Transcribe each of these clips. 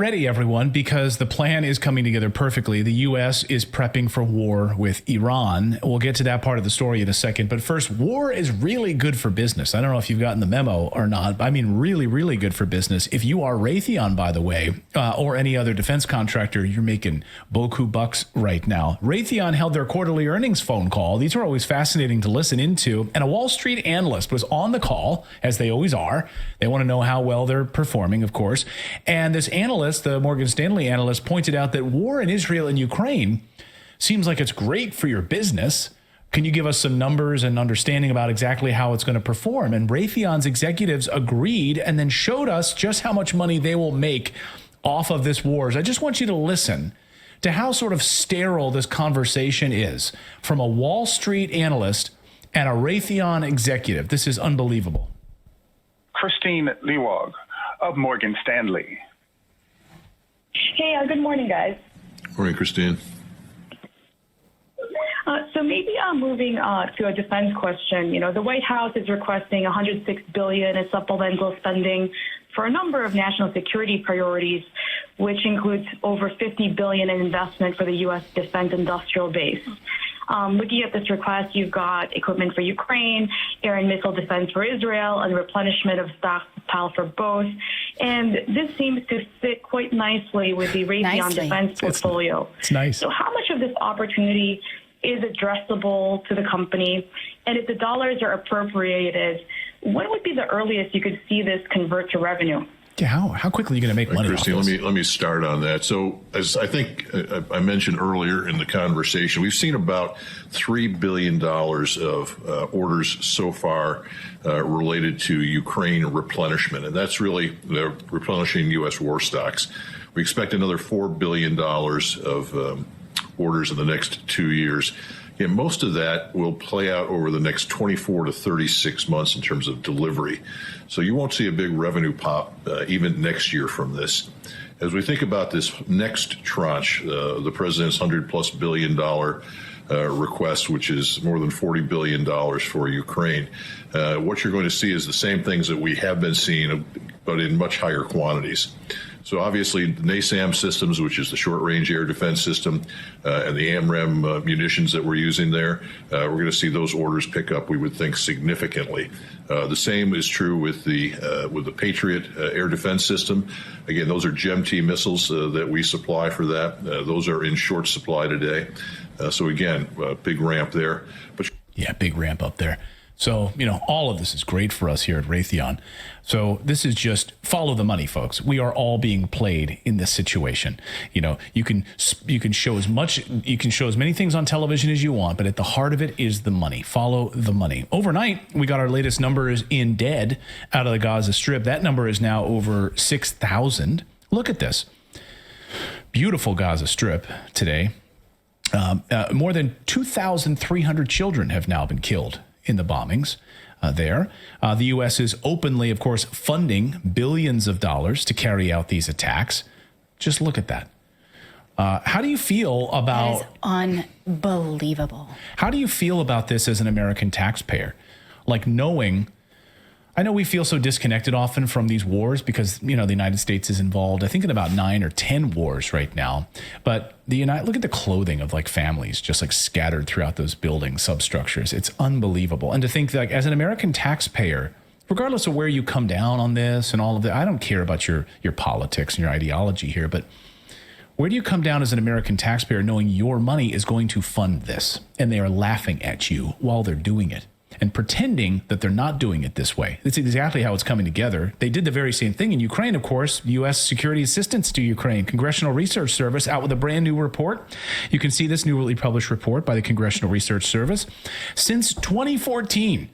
ready, everyone, because the plan is coming together perfectly. The U.S. is prepping for war with Iran. We'll get to that part of the story in a second. But first, war is really good for business. I don't know if you've gotten the memo or not. I mean, really, really good for business. If you are Raytheon, by the way, or any other defense contractor, you're making boku bucks right now. Raytheon held their quarterly earnings phone call. These are always fascinating to listen into. And a Wall Street analyst was on the call, as they always are. They want to know how well they're performing, of course. And this analyst, the Morgan Stanley analyst, pointed out that war in Israel and Ukraine seems like it's great for your business. Can you give us some numbers and understanding about exactly how it's going to perform? And Raytheon's executives agreed and then showed us just how much money they will make off of this war. I just want you to listen to how sort of sterile this conversation is from a Wall Street analyst and a Raytheon executive. This is unbelievable. Christine Liwag of Morgan Stanley. Hey, good morning, guys. Morning, Christine. So maybe moving to a defense question. You know, the White House is requesting $106 billion in supplemental spending for a number of national security priorities, which includes over $50 billion in investment for the U.S. defense industrial base. Looking at this request, you've got equipment for Ukraine, air and missile defense for Israel, and replenishment of stockpile for both. And this seems to fit quite nicely with the Raytheon defense portfolio. It's nice. So how much of this opportunity is addressable to the company? And if the dollars are appropriated, when would be the earliest you could see this convert to revenue? Yeah, how quickly are you going to make money Christine, off this? let me start on that. So, as I think I mentioned earlier in the conversation, we've seen about $3 billion of orders so far related to Ukraine replenishment, and that's really replenishing U.S. war stocks. We expect another $4 billion of orders in the next 2 years. And most of that will play out over the next 24 to 36 months in terms of delivery. So you won't see a big revenue pop even next year from this. As we think about this next tranche, the president's $100+ billion request, which is more than $40 billion for Ukraine, what you're going to see is the same things that we have been seeing, but in much higher quantities. So obviously, the NASAM systems, which is the short-range air defense system, and the AMRAAM munitions that we're using there, we're going to see those orders pick up, we would think, significantly. The same is true with the Patriot air defense system. Again, those are GEM-T missiles that we supply for that. Those are in short supply today. So again, big ramp there. But yeah, big ramp up there. So, you know, all of this is great for us here at Raytheon. So this is just follow the money, folks. We are all being played in this situation. You know, you can show as many things on television as you want, but at the heart of it is the money. Follow the money. Overnight, we got our latest numbers in dead out of the Gaza Strip. That number is now over 6,000. Look at this. Beautiful Gaza Strip today. More than 2,300 children have now been killed in the bombings there. The U.S. is openly, of course, funding billions of dollars to carry out these attacks. Just look at that. How do you feel about... That is unbelievable. How do you feel about this as an American taxpayer? Like knowing... I know we feel so disconnected often from these wars because, you know, the United States is involved, I think, in about 9 or 10 wars right now. But look at the clothing of like families just like scattered throughout those building substructures. It's unbelievable. And to think that, like, as an American taxpayer, regardless of where you come down on this and all of that, I don't care about your politics and your ideology here, but where do you come down as an American taxpayer knowing your money is going to fund this and they are laughing at you while they're doing it? And pretending that they're not doing it this way. It's exactly how it's coming together. They did the very same thing in Ukraine, of course. U.S. security assistance to Ukraine. Congressional Research Service out with a brand new report. You can see this newly published report by the Congressional Research Service. Since 2014,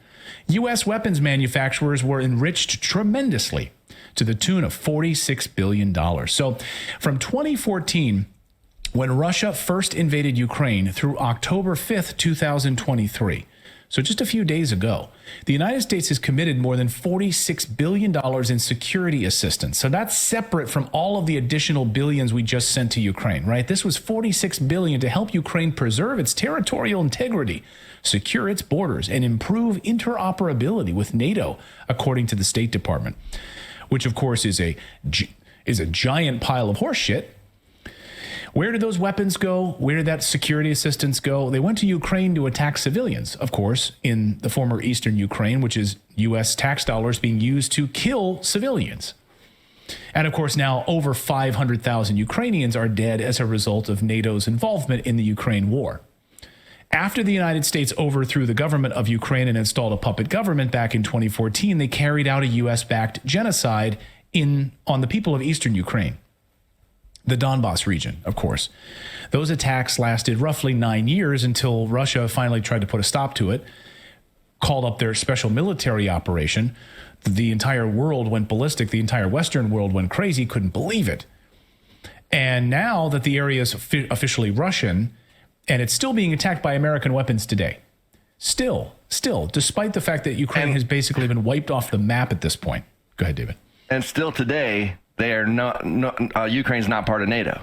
U.S. weapons manufacturers were enriched tremendously to the tune of $46 billion. So from 2014, when Russia first invaded Ukraine, through October 5th, 2023, so just a few days ago, the United States has committed more than $46 billion in security assistance. So that's separate from all of the additional billions we just sent to Ukraine, right? This was $46 billion to help Ukraine preserve its territorial integrity, secure its borders, and improve interoperability with NATO, according to the State Department, which of course is is a giant pile of horse shit. Where did those weapons go? Where did that security assistance go? They went to Ukraine to attack civilians, of course, in the former eastern Ukraine, which is U.S. tax dollars being used to kill civilians. And of course, now over 500,000 Ukrainians are dead as a result of NATO's involvement in the Ukraine war. After the United States overthrew the government of Ukraine and installed a puppet government back in 2014, they carried out a U.S.-backed genocide on the people of eastern Ukraine. The Donbass region, of course. Those attacks lasted roughly 9 years until Russia finally tried to put a stop to it, called up their special military operation. The entire world went ballistic. The entire Western world went crazy, couldn't believe it. And now that the area is officially Russian, and it's still being attacked by American weapons today. Still, despite the fact that Ukraine has basically been wiped off the map at this point. Go ahead, David. And still today, they are Ukraine's not part of NATO.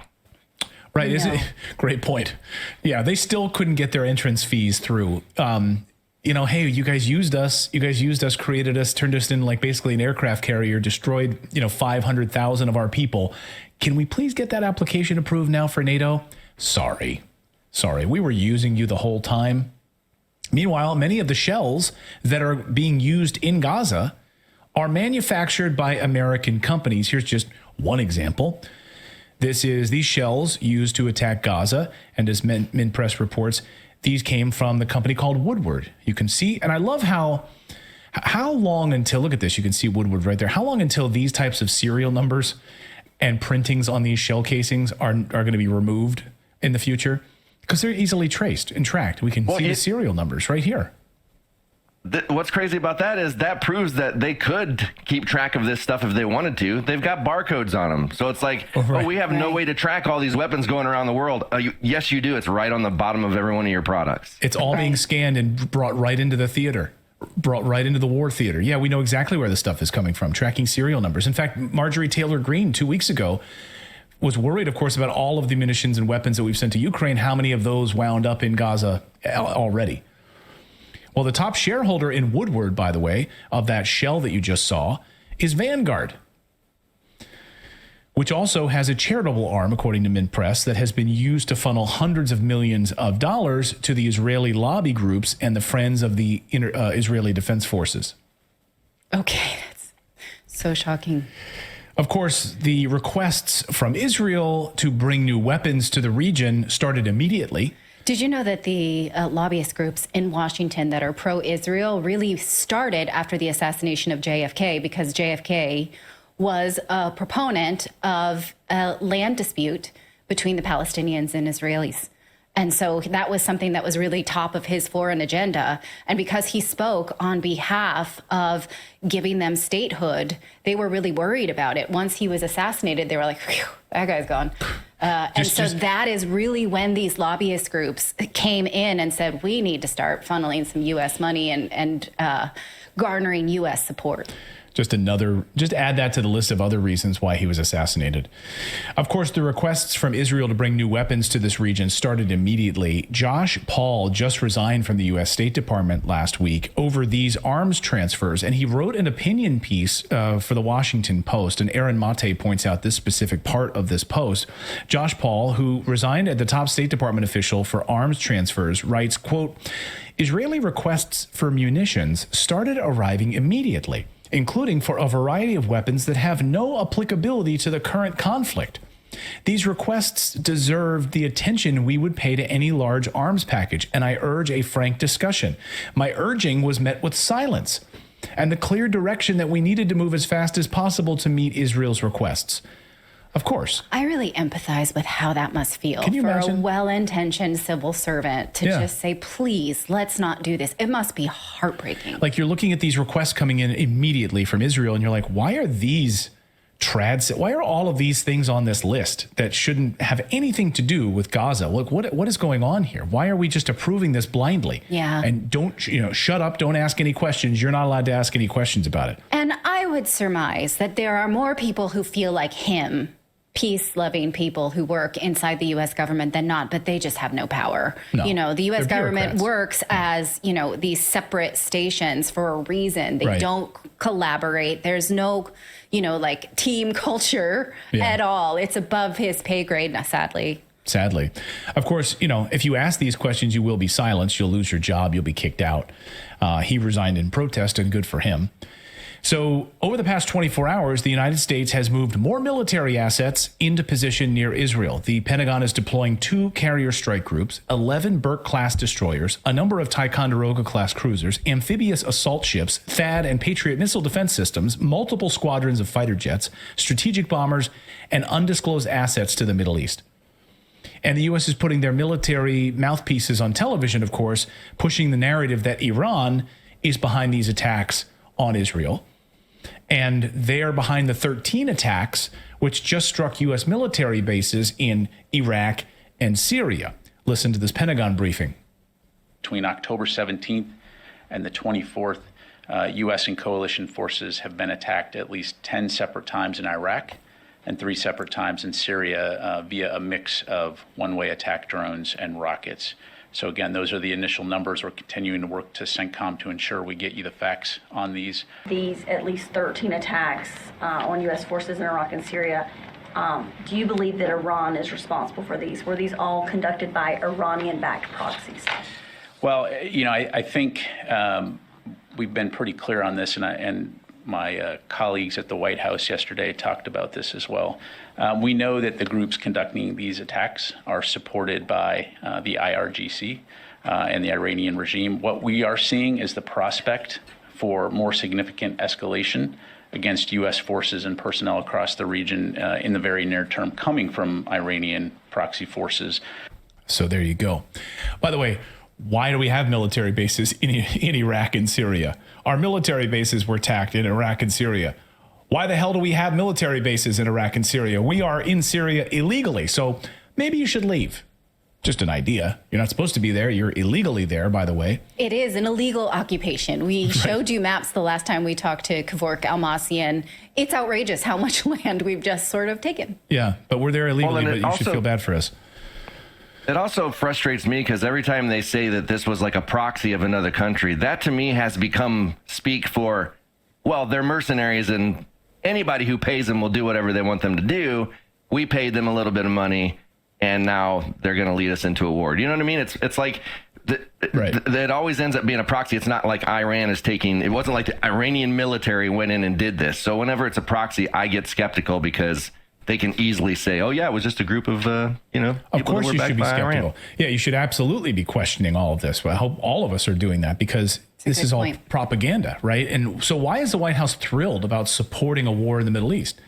Right. Isn't it? Great point. Yeah, they still couldn't get their entrance fees through. Hey, you guys used us. You guys used us, created us, turned us into like basically an aircraft carrier, destroyed, 500,000 of our people. Can we please get that application approved now for NATO? Sorry. We were using you the whole time. Meanwhile, many of the shells that are being used in Gaza are manufactured by American companies. Here's just one example. These shells used to attack Gaza, and as Minpress reports, these came from the company called Woodward. You can see, and I love how long until, look at this, you can see Woodward right there. How long until these types of serial numbers and printings on these shell casings are going to be removed in the future? Because they're easily traced and tracked. We can see the serial numbers right here. What's crazy about that is that proves that they could keep track of this stuff if they wanted to. They've got barcodes on them. So it's like, we have no way to track all these weapons going around the world. Yes, you do. It's right on the bottom of every one of your products. It's all being scanned and brought right into the theater, brought right into the war theater. Yeah, we know exactly where the stuff is coming from, tracking serial numbers. In fact, Marjorie Taylor Greene 2 weeks ago was worried, of course, about all of the munitions and weapons that we've sent to Ukraine. How many of those wound up in Gaza already? Well, the top shareholder in Woodward, by the way, of that shell that you just saw, is Vanguard, which also has a charitable arm, according to Minpress, that has been used to funnel hundreds of millions of dollars to the Israeli lobby groups and the Friends of the Israeli Defense Forces. Okay, that's so shocking. Of course, the requests from Israel to bring new weapons to the region started immediately. Did you know that the lobbyist groups in Washington that are pro-Israel really started after the assassination of JFK, because JFK was a proponent of a land dispute between the Palestinians and Israelis. And so that was something that was really top of his foreign agenda. And because he spoke on behalf of giving them statehood, they were really worried about it. Once he was assassinated, they were like, phew, that guy's gone. And so that is really when these lobbyist groups came in and said, we need to start funneling some U.S. money and garnering U.S. support. Just add that to the list of other reasons why he was assassinated. Of course, the requests from Israel to bring new weapons to this region started immediately. Josh Paul just resigned from the U.S. State Department last week over these arms transfers, and he wrote an opinion piece for the Washington Post, and Aaron Mate points out this specific part of this post. Josh Paul, who resigned as the top State Department official for arms transfers, writes, quote, Israeli requests for munitions started arriving immediately, including for a variety of weapons that have no applicability to the current conflict. These requests deserve the attention we would pay to any large arms package, and I urge a frank discussion. My urging was met with silence and the clear direction that we needed to move as fast as possible to meet Israel's requests. Of course. I really empathize with how that must feel for a well-intentioned civil servant to just say, please, let's not do this. It must be heartbreaking. Like, you're looking at these requests coming in immediately from Israel, and you're like, why are these why are all of these things on this list that shouldn't have anything to do with Gaza? Look, what is going on here? Why are we just approving this blindly? Yeah. And shut up, don't ask any questions. You're not allowed to ask any questions about it. And I would surmise that there are more people who feel like him peace-loving people who work inside the U.S. government than not, but they just have no power. No, the U.S. they're government bureaucrats. works as, these separate stations for a reason. They Right. don't collaborate. There's no, team culture at all. It's above his pay grade, sadly. Sadly. Of course, if you ask these questions, you will be silenced. You'll lose your job. You'll be kicked out. He resigned in protest, and good for him. So over the past 24 hours, the United States has moved more military assets into position near Israel. The Pentagon is deploying 2 carrier strike groups, 11 Burke-class destroyers, a number of Ticonderoga-class cruisers, amphibious assault ships, THAAD and Patriot missile defense systems, multiple squadrons of fighter jets, strategic bombers, and undisclosed assets to the Middle East. And the U.S. is putting their military mouthpieces on television, of course, pushing the narrative that Iran is behind these attacks on Israel. And they are behind the 13 attacks which just struck U.S. military bases in Iraq and Syria. Listen to this Pentagon briefing. Between October 17th and the 24th, U.S. and coalition forces have been attacked at least 10 separate times in Iraq and 3 separate times in Syria via a mix of one-way attack drones and rockets. So again, those are the initial numbers. We're continuing to work to CENTCOM to ensure we get you the facts on these. These at least 13 attacks on U.S. forces in Iraq and Syria, do you believe that Iran is responsible for these? Were these all conducted by Iranian-backed proxies? Well, I think we've been pretty clear on this, and my colleagues at the White House yesterday talked about this as well. We know that the groups conducting these attacks are supported by the IRGC and the Iranian regime. What we are seeing is the prospect for more significant escalation against U.S. forces and personnel across the region in the very near term, coming from Iranian proxy forces. So there you go. By the way, why do we have military bases in Iraq and Syria? Our military bases were attacked in Iraq and Syria. Why the hell do we have military bases in Iraq and Syria? We are in Syria illegally, so maybe you should leave. Just an idea. You're not supposed to be there. You're illegally there, by the way. It is an illegal occupation. We showed you maps the last time we talked to Kevork Almasi. It's outrageous how much land we've just sort of taken. Yeah, but we're there illegally, but you should feel bad for us. It also frustrates me because every time they say that this was like a proxy of another country, that to me has become speak for, well, they're mercenaries and anybody who pays them will do whatever they want them to do. We paid them a little bit of money and now they're going to lead us into a war. You know what I mean? It's like it always ends up being a proxy. It's not like Iran is taking, it wasn't like the Iranian military went in and did this. So whenever it's a proxy, I get skeptical because they can easily say, oh, yeah, it was just a group of, Of course you should be skeptical. Yeah, you should absolutely be questioning all of this. Well, I hope all of us are doing that because this is all propaganda, right? And so why is the White House thrilled about supporting a war in the Middle East?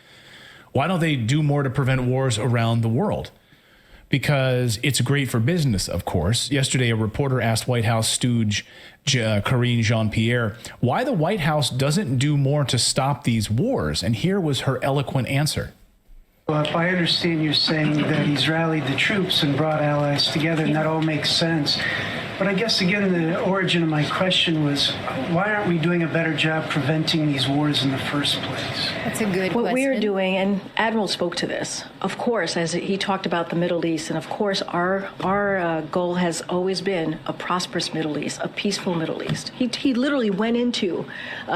Why don't they do more to prevent wars around the world? Because it's great for business, of course. Yesterday, a reporter asked White House stooge Karine Jean-Pierre why the White House doesn't do more to stop these wars. And here was her eloquent answer. Well, if I understand you're saying that he's rallied the troops and brought allies together, and that all makes sense. But I guess, again, the origin of my question was, why aren't we doing a better job preventing these wars in the first place? That's a good What question. we're doing, and Admiral spoke to this, of course, as he talked about the Middle East, and of course our goal has always been a prosperous Middle East, a peaceful Middle East. He literally went into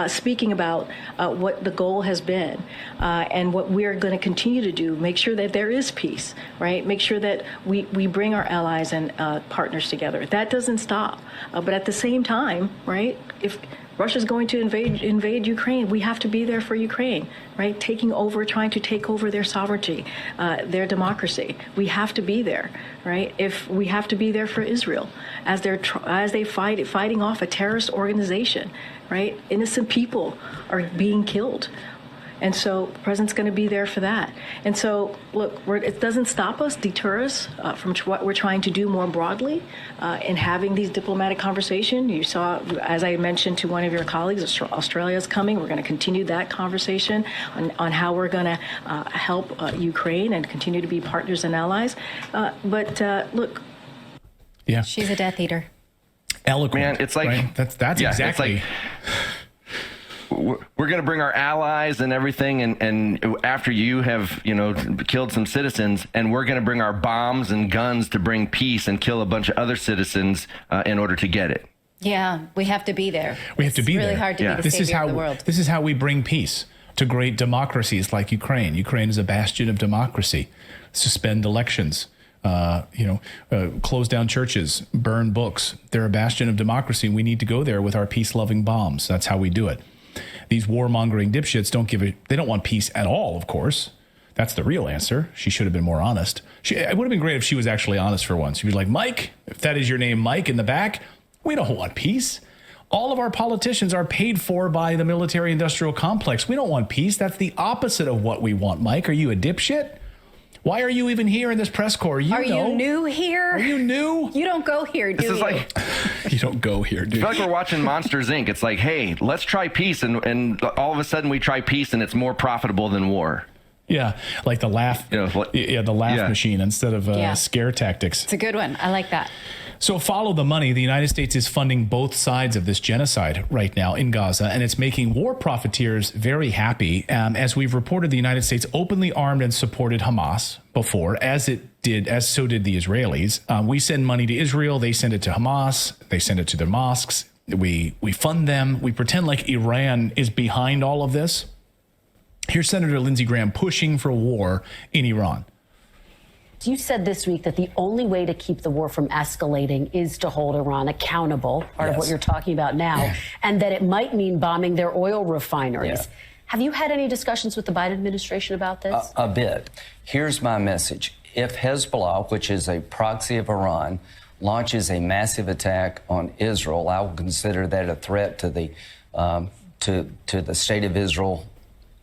speaking about what the goal has been and what we're going to continue to do, make sure that there is peace, right? Make sure that we bring our allies and partners together. That doesn't stop. But at the same time, right, if Russia's going to invade Ukraine, we have to be there for Ukraine, right? Trying to take over their sovereignty, their democracy. We have to be there, right? If we have to be there for Israel as they fighting off a terrorist organization, right? Innocent people are being killed. And so the president's going to be there for that. And so, look, it doesn't stop us, deter us from what we're trying to do more broadly in having these diplomatic conversations. You saw, as I mentioned to one of your colleagues, Australia is coming. We're going to continue that conversation on how we're going to help Ukraine and continue to be partners and allies. But look. Yeah. She's a Death Eater. Eloquent. Man, it's like, right? That's exactly. It's like, we're going to bring our allies and everything, and after you have, killed some citizens, and we're going to bring our bombs and guns to bring peace and kill a bunch of other citizens in order to get it. Yeah, we have to be there. We have to be there. It's really hard to be the savior of the world. This is how we bring peace to great democracies like Ukraine. Ukraine is a bastion of democracy. Suspend elections, close down churches, burn books. They're a bastion of democracy. We need to go there with our peace-loving bombs. That's how we do it. These warmongering dipshits they don't want peace at all, of course. That's the real answer. She should have been more honest. It would have been great if she was actually honest for once. She'd be like, Mike, if that is your name, Mike, in the back, we don't want peace. All of our politicians are paid for by the military-industrial complex. We don't want peace. That's the opposite of what we want, Mike. Are you a dipshit? Why are you even here in this press corps? Are you new here? Are you new? You don't go here, do you? You don't go here, do you? I feel like we're watching Monsters, Inc. It's like, hey, let's try peace. And all of a sudden we try peace and it's more profitable than war. Yeah, like the laugh, the laugh machine instead of scare tactics. It's a good one. I like that. So follow the money. The United States is funding both sides of this genocide right now in Gaza, and it's making war profiteers very happy. As we've reported, the United States openly armed and supported Hamas before, as so did the Israelis. We send money to Israel. They send it to Hamas. They send it to their mosques. We fund them. We pretend like Iran is behind all of this. Here's Senator Lindsey Graham pushing for war in Iran. You said this week that the only way to keep the war from escalating is to hold Iran accountable, part of what you're talking about now, and that it might mean bombing their oil refineries. Yeah. Have you had any discussions with the Biden administration about this? A bit. Here's my message. If Hezbollah, which is a proxy of Iran, launches a massive attack on Israel, I will consider that a threat to the state of Israel,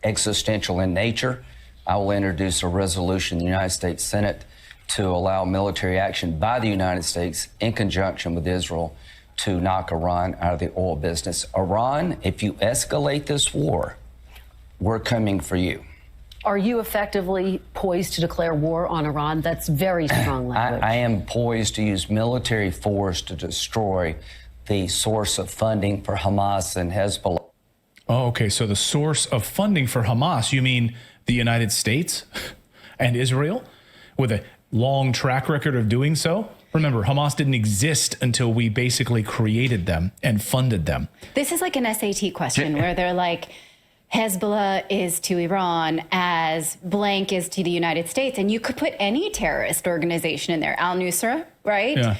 existential in nature. I will introduce a resolution in the United States Senate to allow military action by the United States in conjunction with Israel to knock Iran out of the oil business. Iran, if you escalate this war, we're coming for you. Are you effectively poised to declare war on Iran? That's very strong language. I am poised to use military force to destroy the source of funding for Hamas and Hezbollah. Oh, okay. So the source of funding for Hamas, you mean the United States and Israel with a long track record of doing so? Remember, Hamas didn't exist until we basically created them and funded them. This is like an SAT question where they're like, Hezbollah is to Iran as blank is to the United States. And you could put any terrorist organization in there. Al-Nusra, right? Yeah.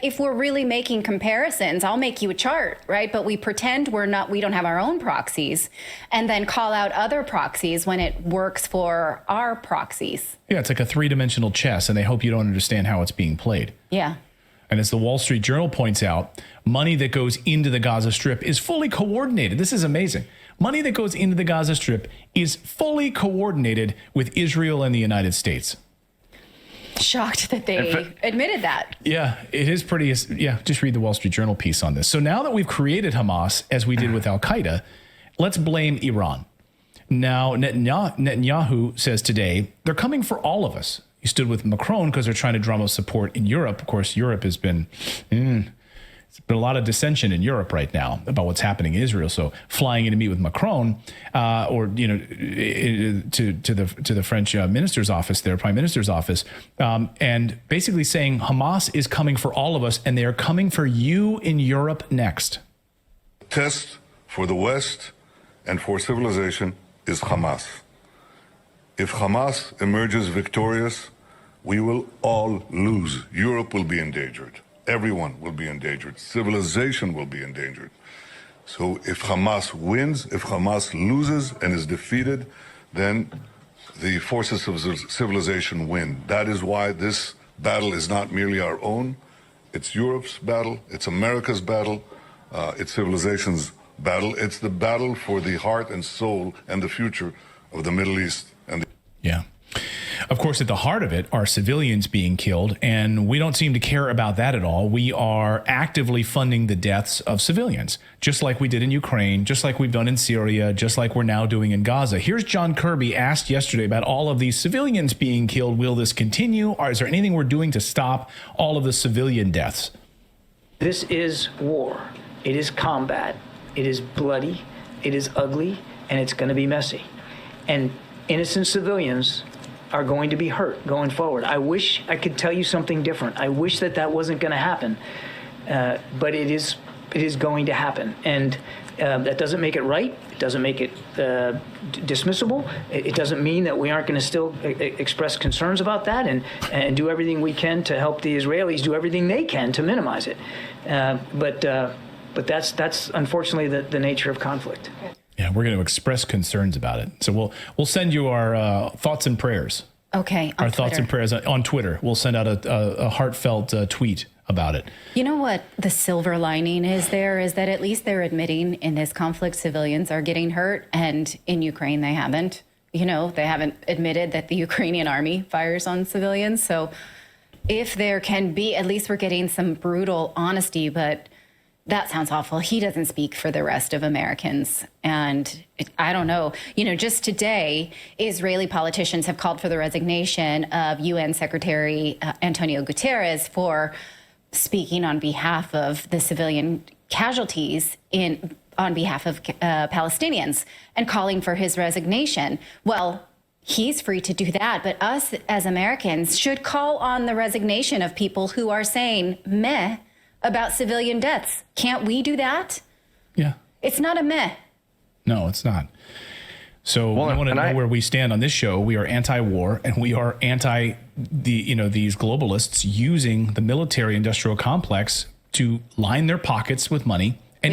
If we're really making comparisons, I'll make you a chart, right? But we pretend we don't have our own proxies and then call out other proxies when it works for our proxies. Yeah, it's like a three-dimensional chess, and they hope you don't understand how it's being played. Yeah. And as the Wall Street Journal points out, money that goes into the Gaza Strip is fully coordinated. This is amazing. Money that goes into the Gaza Strip is fully coordinated with Israel and the United States. Shocked that they admitted that. Yeah, it is pretty. Yeah, just read the Wall Street Journal piece on this. So now that we've created Hamas, as we did with Al-Qaeda, let's blame Iran. Now, Netanyahu says today, they're coming for all of us. He stood with Macron because they're trying to drum up support in Europe. Of course, Europe has been... There's been a lot of dissension in Europe right now about what's happening in Israel. So flying in to meet with Macron, to the French minister's office, their prime minister's office, and basically saying Hamas is coming for all of us, and they are coming for you in Europe next. Test for the West and for civilization is Hamas. If Hamas emerges victorious, we will all lose. Europe will be endangered. Everyone will be endangered. Civilization will be endangered. So if Hamas wins, if Hamas loses and is defeated, then the forces of civilization win. That is why this battle is not merely our own. It's Europe's battle. It's America's battle. It's civilization's battle. It's the battle for the heart and soul and the future of the Middle East. Yeah. Of course, at the heart of it are civilians being killed, and we don't seem to care about that at all. We are actively funding the deaths of civilians, just like we did in Ukraine, just like we've done in Syria, just like we're now doing in Gaza. Here's John Kirby asked yesterday about all of these civilians being killed. Will this continue, or is there anything we're doing to stop all of the civilian deaths? This is war. It is combat. It is bloody. It is ugly, and it's going to be messy. And innocent civilians are going to be hurt going forward. I wish I could tell you something different. I wish that wasn't going to happen, but it is going to happen. And that doesn't make it right. It doesn't make it dismissible. It doesn't mean that we aren't going to still express concerns about that and do everything we can to help the Israelis do everything they can to minimize it. But that's unfortunately the nature of conflict. Yeah, we're going to express concerns about it. So we'll send you our thoughts and prayers. Okay. Our thoughts and prayers on Twitter. We'll send out a heartfelt tweet about it. You know what the silver lining is there is that at least they're admitting in this conflict civilians are getting hurt, and in Ukraine they haven't. You know, they haven't admitted that the Ukrainian army fires on civilians. So if there can be, at least we're getting some brutal honesty, but that sounds awful. He doesn't speak for the rest of Americans. And I don't know, you know, just today, Israeli politicians have called for the resignation of UN Secretary Antonio Guterres for speaking on behalf of the civilian casualties on behalf of Palestinians and calling for his resignation. Well, he's free to do that, but us as Americans should call on the resignation of people who are saying meh about civilian deaths. Can't we do that? Yeah. It's not a meh. No, it's not. So I want to know where we stand on this show. We are anti-war, and we are anti these globalists using the military-industrial complex to line their pockets with money and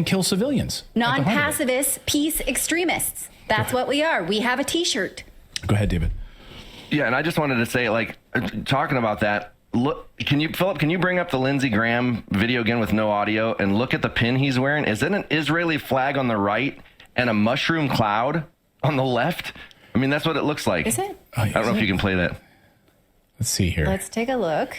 kill civilians. Non-pacifists, peace extremists. That's what we are. We have a T-shirt. Go ahead, David. Yeah, and I just wanted to say, like, talking about that. Look, Philip, can you bring up the Lindsey Graham video again with no audio and look at the pin he's wearing? Is it an Israeli flag on the right and a mushroom cloud on the left? I mean, that's what it looks like. Is it? I don't know if you can play that. Let's see here. Let's take a look.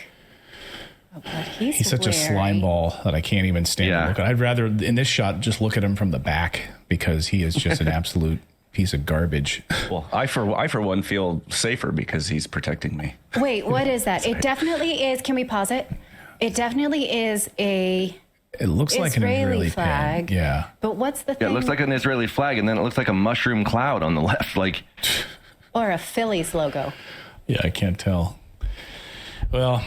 Oh, but he's such a slime ball that I can't even stand to look at. I'd rather, in this shot, just look at him from the back because he is just an absolute piece of garbage. Well, I for one feel safer because he's protecting me. Wait, what is that? It definitely is. Can we pause it? It definitely is a. It looks like an Israeli flag. Pin. Yeah. But what's the thing? Yeah, it looks like an Israeli flag, and then it looks like a mushroom cloud on the left, like. Or a Phillies logo. Yeah, I can't tell. Well,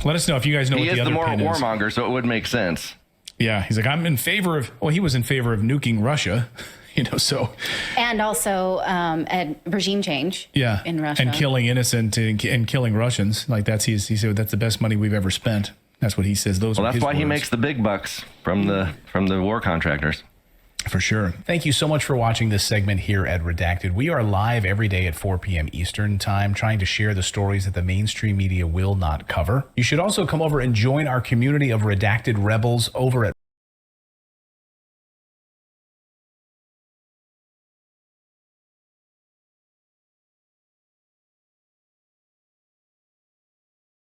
let us know if you guys know what the other pin is. He is the more warmonger, so it would make sense. Yeah, he's like, I'm in favor of. Well, he was in favor of nuking Russia. You know, so. And also a regime change in Russia. And killing innocent and killing Russians. Like he said, that's the best money we've ever spent. That's what he says. That's why he makes the big bucks from the war contractors. For sure. Thank you so much for watching this segment here at Redacted. We are live every day at 4 p.m. Eastern Time, trying to share the stories that the mainstream media will not cover. You should also come over and join our community of Redacted Rebels over at